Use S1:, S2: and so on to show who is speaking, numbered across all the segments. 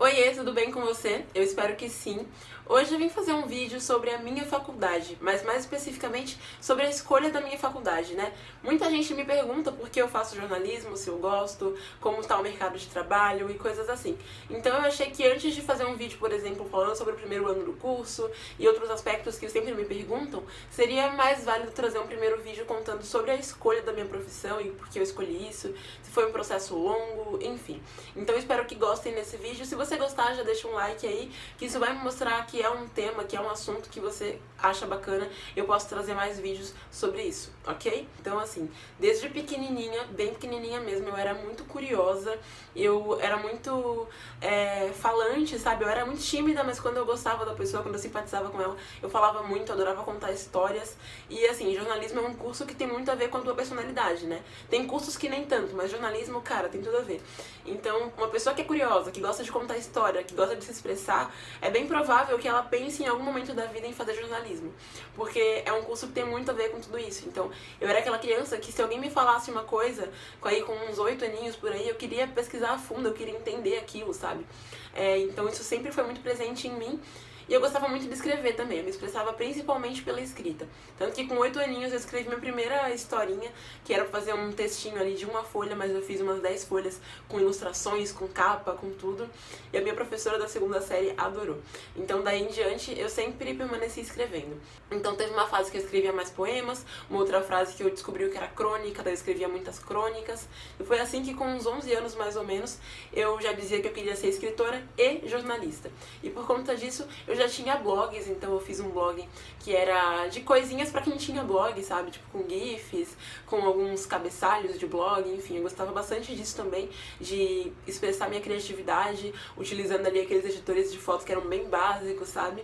S1: Oiê, tudo bem com você? Eu espero que sim. Hoje eu vim fazer um vídeo sobre a minha faculdade, mas mais especificamente sobre a escolha da minha faculdade, né? Muita gente me pergunta por que eu faço jornalismo, se eu gosto, como está o mercado de trabalho e coisas assim. Então eu achei que antes de fazer um vídeo, por exemplo, falando sobre o primeiro ano do curso e outros aspectos que sempre me perguntam, seria mais válido trazer um primeiro vídeo contando sobre a escolha da minha profissão e por que eu escolhi isso, se foi um processo longo, enfim. Então eu espero que gostem desse vídeo. Se você gostar, já deixa um like aí, que isso vai me mostrar que é um tema, que é um assunto que você acha bacana. Eu posso trazer mais vídeos sobre isso, ok? Então assim, desde pequenininha, bem pequenininha mesmo, eu era muito curiosa, eu era muito falante, sabe? Eu era muito tímida, mas quando eu gostava da pessoa, quando eu simpatizava com ela, eu falava muito, eu adorava contar histórias. E assim, jornalismo é um curso que tem muito a ver com a tua personalidade, né? Tem cursos que nem tanto, mas jornalismo, cara, tem tudo a ver. Então, uma pessoa que é curiosa, que gosta de contar história, que gosta de se expressar, é bem provável que ela pense em algum momento da vida em fazer jornalismo. Porque é um curso que tem muito a ver com tudo isso. Então, eu era aquela criança que se alguém me falasse uma coisa, aí com uns 8 aninhos por aí, eu queria pesquisar a fundo, eu queria entender aquilo, sabe? Então, isso sempre foi muito presente em mim. E eu gostava muito de escrever também, eu me expressava principalmente pela escrita. Tanto que com 8 aninhos eu escrevi minha primeira historinha, que era pra fazer um textinho ali de uma folha, mas eu fiz umas 10 folhas com ilustrações, com capa, com tudo. E a minha professora da segunda série adorou. Então daí em diante eu sempre permaneci escrevendo. Então teve uma fase que eu escrevia mais poemas, uma outra fase que eu descobri que era crônica, daí eu escrevia muitas crônicas. E foi assim que com uns 11 anos mais ou menos, eu já dizia que eu queria ser escritora e jornalista. E por conta disso, eu já tinha blogs, então eu fiz um blog que era de coisinhas pra quem tinha blog, sabe? Tipo com gifs, com alguns cabeçalhos de blog, enfim, eu gostava bastante disso também, de expressar minha criatividade, utilizando ali aqueles editores de fotos que eram bem básicos, sabe?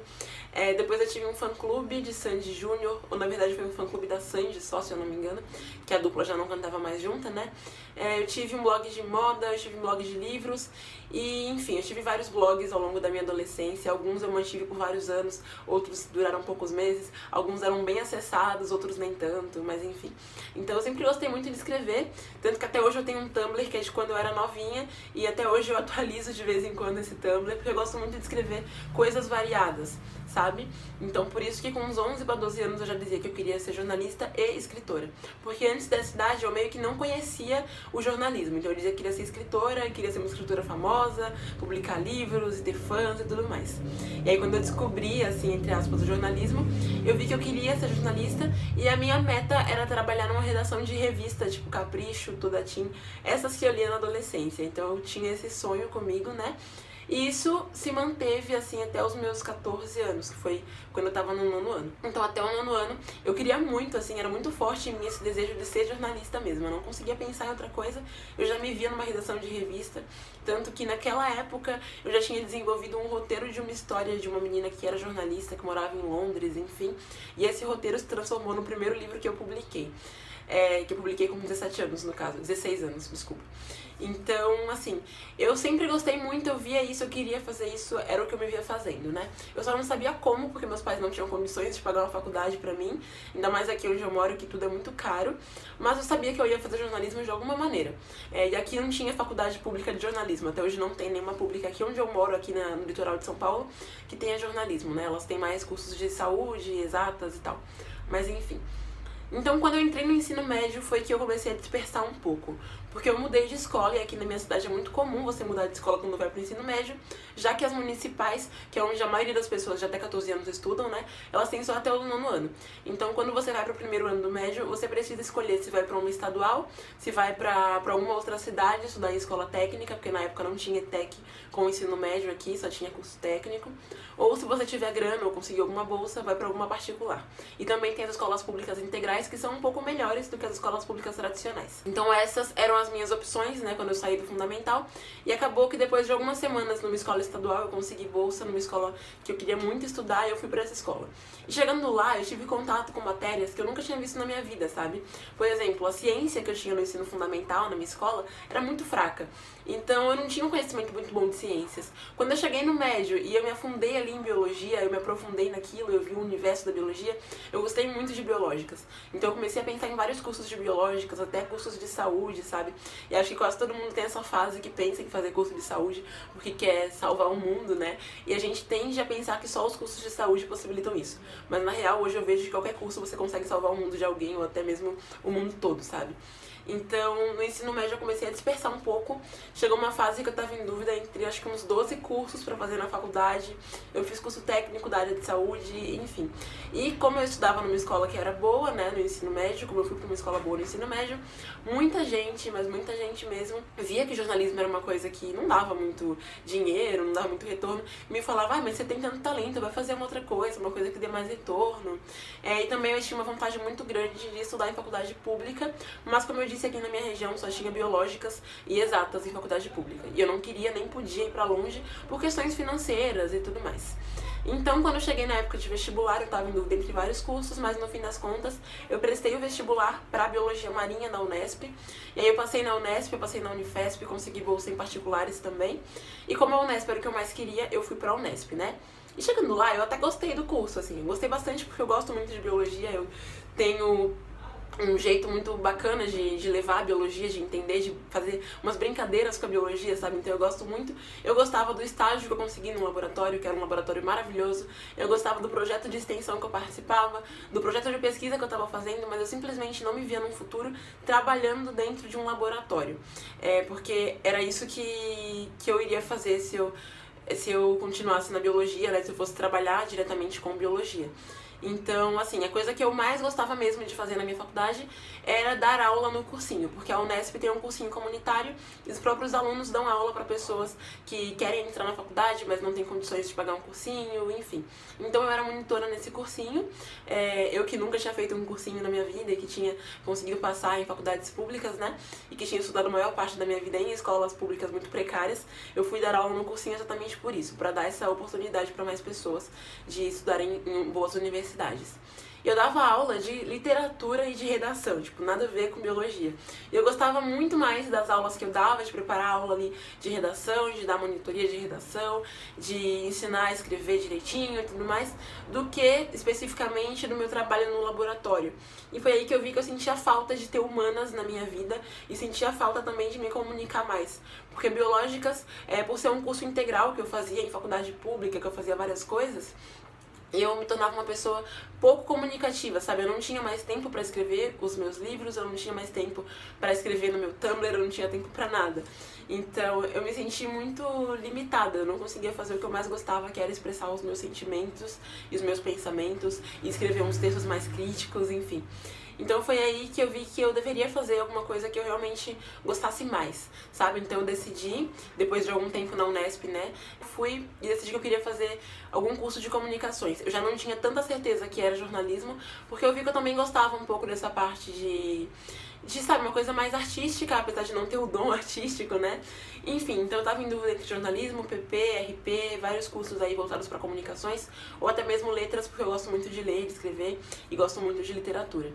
S1: Depois eu tive um fã-clube de Sandy Júnior, ou na verdade foi um fã-clube da Sandy só, se eu não me engano, que a dupla já não cantava mais junta, né? Eu tive um blog de moda, eu tive um blog de livros, e enfim, eu tive vários blogs ao longo da minha adolescência. Alguns eu mantive por vários anos, outros duraram poucos meses, alguns eram bem acessados, outros nem tanto, mas enfim. Então eu sempre gostei muito de escrever, tanto que até hoje eu tenho um Tumblr que é de quando eu era novinha, e até hoje eu atualizo de vez em quando esse Tumblr, porque eu gosto muito de escrever coisas variadas, sabe? Então por isso que com uns 11 para 12 anos eu já dizia que eu queria ser jornalista e escritora. Porque antes dessa idade eu meio que não conhecia o jornalismo. Então eu dizia que queria ser escritora, queria ser uma escritora famosa, publicar livros e ter fãs e tudo mais. E aí quando eu descobri, assim, entre aspas, o jornalismo, eu vi que eu queria ser jornalista e a minha meta era trabalhar numa redação de revista, tipo Capricho, Toda Teen, essas que eu lia na adolescência. Então eu tinha esse sonho comigo, né? E isso se manteve, assim, até os meus 14 anos, que foi quando eu tava no 9º ano. Então, até o 9º ano, eu queria muito, assim, era muito forte em mim esse desejo de ser jornalista mesmo. Eu não conseguia pensar em outra coisa, eu já me via numa redação de revista. Tanto que, naquela época, eu já tinha desenvolvido um roteiro de uma história de uma menina que era jornalista, que morava em Londres, enfim. E esse roteiro se transformou no primeiro livro que eu publiquei. Que eu publiquei com 17 anos, no caso, 16 anos, desculpa. Então, assim, eu sempre gostei muito, eu via isso, eu queria fazer isso, era o que eu me via fazendo, né? Eu só não sabia como, porque meus pais não tinham condições de pagar uma faculdade pra mim, ainda mais aqui onde eu moro, que tudo é muito caro, mas eu sabia que eu ia fazer jornalismo de alguma maneira. E aqui não tinha faculdade pública de jornalismo, até hoje não tem nenhuma pública aqui onde eu moro, aqui no litoral de São Paulo, que tenha jornalismo, né? Elas têm mais cursos de saúde, exatas e tal, mas enfim. Então, quando eu entrei no ensino médio, foi que eu comecei a dispersar um pouco. Porque eu mudei de escola, e aqui na minha cidade é muito comum você mudar de escola quando vai pro ensino médio, já que as municipais, que é onde a maioria das pessoas de até 14 anos estudam, né, elas têm só até o 9º ano. Então, quando você vai pro primeiro ano do médio, você precisa escolher se vai pra uma estadual, se vai pra alguma outra cidade estudar em escola técnica, porque na época não tinha ETEC com ensino médio aqui, só tinha curso técnico, ou se você tiver grana ou conseguir alguma bolsa, vai pra alguma particular. E também tem as escolas públicas integrais, que são um pouco melhores do que as escolas públicas tradicionais. Então essas eram as minhas opções, né, quando eu saí do fundamental, e acabou que depois de algumas semanas numa escola estadual eu consegui bolsa numa escola que eu queria muito estudar e eu fui pra essa escola. E chegando lá eu tive contato com matérias que eu nunca tinha visto na minha vida, sabe? Por exemplo, a ciência que eu tinha no ensino fundamental, na minha escola, era muito fraca. Então eu não tinha um conhecimento muito bom de ciências. Quando eu cheguei no médio e eu me afundei ali em biologia, eu me aprofundei naquilo, eu vi o universo da biologia, eu gostei muito de biológicas. Então eu comecei a pensar em vários cursos de biológicas, até cursos de saúde, sabe? E acho que quase todo mundo tem essa fase que pensa em fazer curso de saúde porque quer salvar o mundo, né? E a gente tende a pensar que só os cursos de saúde possibilitam isso. Mas na real, hoje eu vejo que qualquer curso você consegue salvar o mundo de alguém ou até mesmo o mundo todo, sabe? Então, no ensino médio eu comecei a dispersar um pouco. Chegou uma fase que eu tava em dúvida entre acho que uns 12 cursos pra fazer na faculdade. Eu fiz curso técnico da área de saúde, enfim. E como eu estudava numa escola que era boa, né, no ensino médio, como eu fui pra uma escola boa no ensino médio, muita gente, mas muita gente mesmo, via que jornalismo era uma coisa que não dava muito dinheiro, não dava muito retorno. E me falava, mas você tem tanto talento, vai fazer uma outra coisa, uma coisa que dê mais retorno. E também eu tinha uma vontade muito grande de estudar em faculdade pública, mas como eu disse, aqui na minha região só tinha biológicas e exatas em faculdade pública. E eu não queria nem podia ir pra longe por questões financeiras e tudo mais. Então, quando eu cheguei na época de vestibular, eu tava em dúvida entre vários cursos, mas no fim das contas, eu prestei o vestibular pra Biologia Marinha na Unesp. E aí eu passei na Unesp, eu passei na Unifesp, consegui bolsa em particulares também. E como a Unesp era o que eu mais queria, eu fui pra Unesp, né? E chegando lá, eu até gostei do curso, assim. Eu gostei bastante porque eu gosto muito de biologia, eu tenho um jeito muito bacana de levar a biologia, de entender, de fazer umas brincadeiras com a biologia, sabe? Então eu gosto muito. Eu gostava do estágio que eu consegui no laboratório, que era um laboratório maravilhoso. Eu gostava do projeto de extensão que eu participava, do projeto de pesquisa que eu estava fazendo, mas eu simplesmente não me via num futuro trabalhando dentro de um laboratório. Porque era isso que eu iria fazer se eu continuasse na biologia, né? Se eu fosse trabalhar diretamente com biologia. Então, assim, a coisa que eu mais gostava mesmo de fazer na minha faculdade era dar aula no cursinho, porque a Unesp tem um cursinho comunitário e os próprios alunos dão aula para pessoas que querem entrar na faculdade, mas não têm condições de pagar um cursinho, enfim. Então eu era monitora nesse cursinho, eu que nunca tinha feito um cursinho na minha vida e que tinha conseguido passar em faculdades públicas, né, e que tinha estudado a maior parte da minha vida em escolas públicas muito precárias, eu fui dar aula no cursinho exatamente por isso, para dar essa oportunidade para mais pessoas de estudarem em boas universidades. E eu dava aula de literatura e de redação, tipo, nada a ver com biologia. E eu gostava muito mais das aulas que eu dava, de preparar a aula ali de redação, de dar monitoria de redação, de ensinar a escrever direitinho e tudo mais, do que especificamente do meu trabalho no laboratório. E foi aí que eu vi que eu sentia falta de ter humanas na minha vida e sentia falta também de me comunicar mais. Porque biológicas, por ser um curso integral que eu fazia em faculdade pública, que eu fazia várias coisas, eu me tornava uma pessoa pouco comunicativa, sabe? Eu não tinha mais tempo pra escrever os meus livros, eu não tinha mais tempo pra escrever no meu Tumblr, eu não tinha tempo pra nada. Então eu me senti muito limitada, eu não conseguia fazer o que eu mais gostava, que era expressar os meus sentimentos e os meus pensamentos e escrever uns textos mais críticos, enfim. Então foi aí que eu vi que eu deveria fazer alguma coisa que eu realmente gostasse mais, sabe? Então eu decidi, depois de algum tempo na Unesp, né, fui e decidi que eu queria fazer algum curso de comunicações. Eu já não tinha tanta certeza que era jornalismo, porque eu vi que eu também gostava um pouco dessa parte sabe, uma coisa mais artística, apesar de não ter o dom artístico, né? Enfim, então eu tava em dúvida entre jornalismo, PP, RP, vários cursos aí voltados para comunicações, ou até mesmo letras, porque eu gosto muito de ler, de escrever e gosto muito de literatura.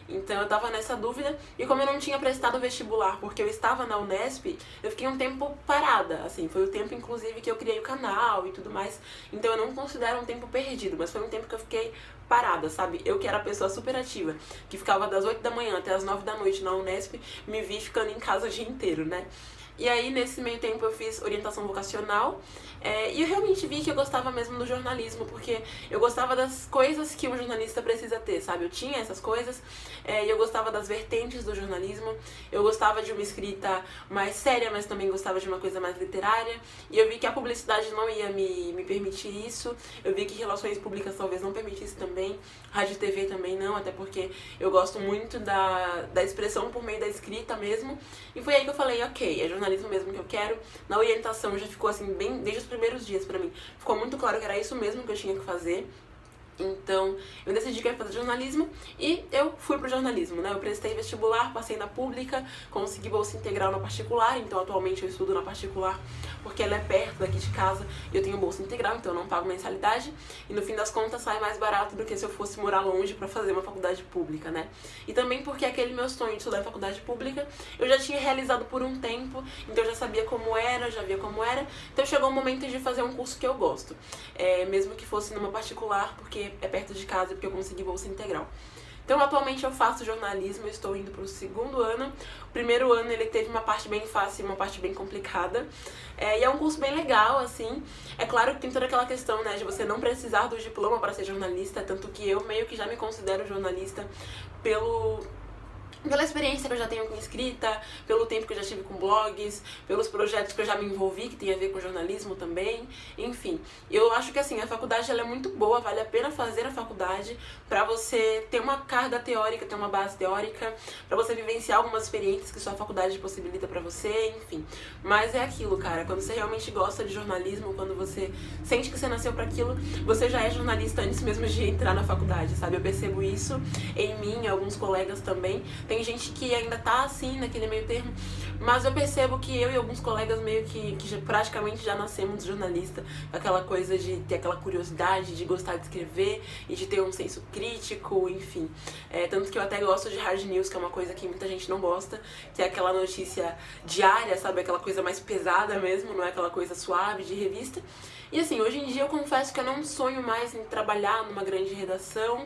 S1: Então eu tava nessa dúvida, e como eu não tinha prestado vestibular porque eu estava na Unesp, eu fiquei um tempo parada, assim, foi o tempo inclusive que eu criei o canal e tudo mais, então eu não considero um tempo perdido, mas foi um tempo que eu fiquei parada, sabe? Eu que era a pessoa super ativa, que ficava das 8 da manhã até as 9 da noite na Unesp, me vi ficando em casa o dia inteiro, né? E aí, nesse meio tempo, eu fiz orientação vocacional e eu realmente vi que eu gostava mesmo do jornalismo, porque eu gostava das coisas que um jornalista precisa ter, sabe? Eu tinha essas coisas e eu gostava das vertentes do jornalismo, eu gostava de uma escrita mais séria, mas também gostava de uma coisa mais literária, e eu vi que a publicidade não ia me permitir isso, eu vi que relações públicas talvez não permitisse também, rádio e TV também não, até porque eu gosto muito da expressão por meio da escrita mesmo, e foi aí que eu falei, ok, é jornalismo mesmo que eu quero. Na orientação já ficou assim, bem desde os primeiros dias pra mim. Ficou muito claro que era isso mesmo que eu tinha que fazer. Então, eu decidi que eu ia fazer jornalismo e eu fui pro jornalismo, né? Eu prestei vestibular, passei na pública, consegui bolsa integral na particular, então atualmente eu estudo na particular porque ela é perto daqui de casa e eu tenho bolsa integral, então eu não pago mensalidade e no fim das contas sai mais barato do que se eu fosse morar longe pra fazer uma faculdade pública, né? E também porque aquele meu sonho de estudar em faculdade pública eu já tinha realizado por um tempo, então eu já sabia como era, já via como era, então chegou o momento de fazer um curso que eu gosto, mesmo que fosse numa particular, porque é perto de casa e porque eu consegui bolsa integral. Então, atualmente eu faço jornalismo, eu estou indo para o 2º ano. O 1º ano ele teve uma parte bem fácil e uma parte bem complicada. E é um curso bem legal, assim. É claro que tem toda aquela questão, né, de você não precisar do diploma para ser jornalista, tanto que eu meio que já me considero jornalista pela experiência que eu já tenho com escrita, pelo tempo que eu já tive com blogs, pelos projetos que eu já me envolvi, que tem a ver com jornalismo também, enfim. Eu acho que assim, a faculdade ela é muito boa, vale a pena fazer a faculdade pra você ter uma carga teórica, ter uma base teórica, pra você vivenciar algumas experiências que sua faculdade possibilita pra você, enfim. Mas é aquilo, cara, quando você realmente gosta de jornalismo, quando você sente que você nasceu pra aquilo, você já é jornalista antes mesmo de entrar na faculdade, sabe? Eu percebo isso em mim, em alguns colegas também. Tem gente que ainda tá assim, naquele meio termo, mas eu percebo que eu e alguns colegas meio que praticamente já nascemos jornalista, aquela coisa de ter aquela curiosidade, de gostar de escrever e de ter um senso crítico, enfim. Tanto que eu até gosto de hard news, que é uma coisa que muita gente não gosta, que é aquela notícia diária, sabe? Aquela coisa mais pesada mesmo, não é aquela coisa suave de revista. E assim, hoje em dia eu confesso que eu não sonho mais em trabalhar numa grande redação.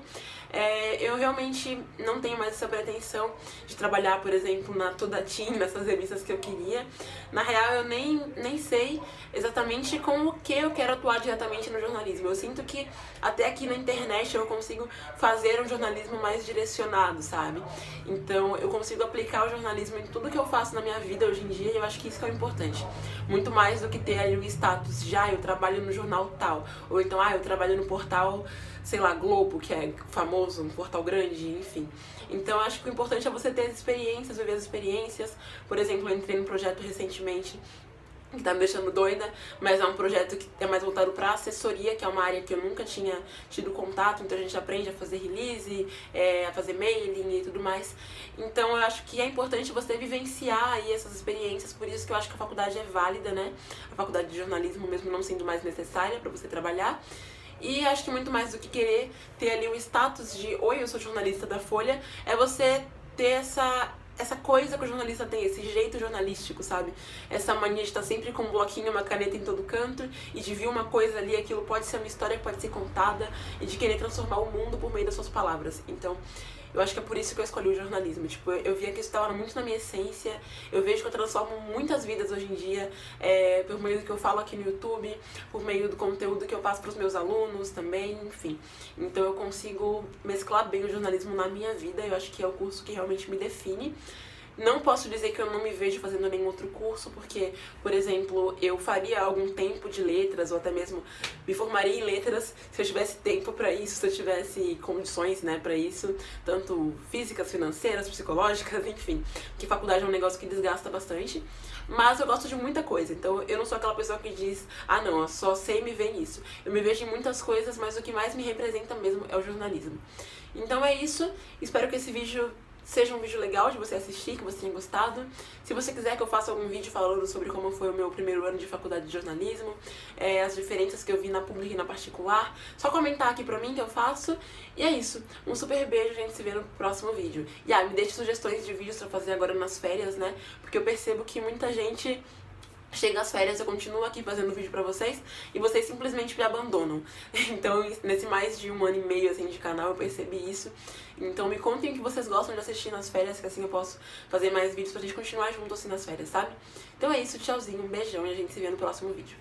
S1: Eu realmente não tenho mais essa pretensão de trabalhar, por exemplo, na Tudatim, nessas revistas que eu queria. Na real, eu nem sei exatamente com o que eu quero atuar diretamente no jornalismo. Eu sinto que até aqui na internet eu consigo fazer um jornalismo mais direcionado, sabe? Então, eu consigo aplicar o jornalismo em tudo que eu faço na minha vida hoje em dia e eu acho que isso que é o importante. Muito mais do que ter ali o status de, eu trabalho no jornal tal, ou então, eu trabalho no portal, sei lá, Globo, que é famoso, um portal grande, enfim. Então, acho que o importante é você ter as experiências, viver as experiências. Por exemplo, eu entrei num projeto recentemente que tá me deixando doida, mas é um projeto que é mais voltado pra assessoria, que é uma área que eu nunca tinha tido contato, então a gente aprende a fazer release, a fazer mailing e tudo mais. Então eu acho que é importante você vivenciar aí essas experiências, por isso que eu acho que a faculdade é válida, né? A faculdade de jornalismo mesmo não sendo mais necessária pra você trabalhar. E acho que muito mais do que querer ter ali o status de oi, eu sou jornalista da Folha, é você ter essa coisa que o jornalista tem, esse jeito jornalístico, sabe? Essa mania de estar sempre com um bloquinho, uma caneta em todo canto e de ver uma coisa ali, aquilo pode ser uma história que pode ser contada e de querer transformar o mundo por meio das suas palavras. Então, eu acho que é por isso que eu escolhi o jornalismo. Tipo, eu via que isso estava muito na minha essência. Eu vejo que eu transformo muitas vidas hoje em dia por meio do que eu falo aqui no YouTube, por meio do conteúdo que eu passo para os meus alunos também, enfim. Então eu consigo mesclar bem o jornalismo na minha vida. Eu acho que é o curso que realmente me define. Não posso dizer que eu não me vejo fazendo nenhum outro curso, porque, por exemplo, eu faria algum tempo de letras, ou até mesmo me formaria em letras se eu tivesse tempo pra isso, se eu tivesse condições, né, pra isso, tanto físicas, financeiras, psicológicas, enfim, porque faculdade é um negócio que desgasta bastante. Mas eu gosto de muita coisa, então eu não sou aquela pessoa que diz, não, eu só sei me ver nisso. Eu me vejo em muitas coisas, mas o que mais me representa mesmo é o jornalismo. Então é isso, espero que esse vídeo seja um vídeo legal de você assistir, que você tenha gostado. Se você quiser que eu faça algum vídeo falando sobre como foi o meu 1º ano de faculdade de jornalismo, as diferenças que eu vi na pública e na particular, só comentar aqui pra mim que eu faço. E é isso. Um super beijo, a gente se vê no próximo vídeo. E me deixe sugestões de vídeos pra fazer agora nas férias, né? Porque eu percebo que muita gente chega às férias, eu continuo aqui fazendo vídeo pra vocês e vocês simplesmente me abandonam. Então, nesse mais de 1 ano e meio assim, de canal, eu percebi isso. Então, me contem o que vocês gostam de assistir nas férias, que assim eu posso fazer mais vídeos pra gente continuar junto assim nas férias, sabe? Então é isso, tchauzinho, um beijão e a gente se vê no próximo vídeo.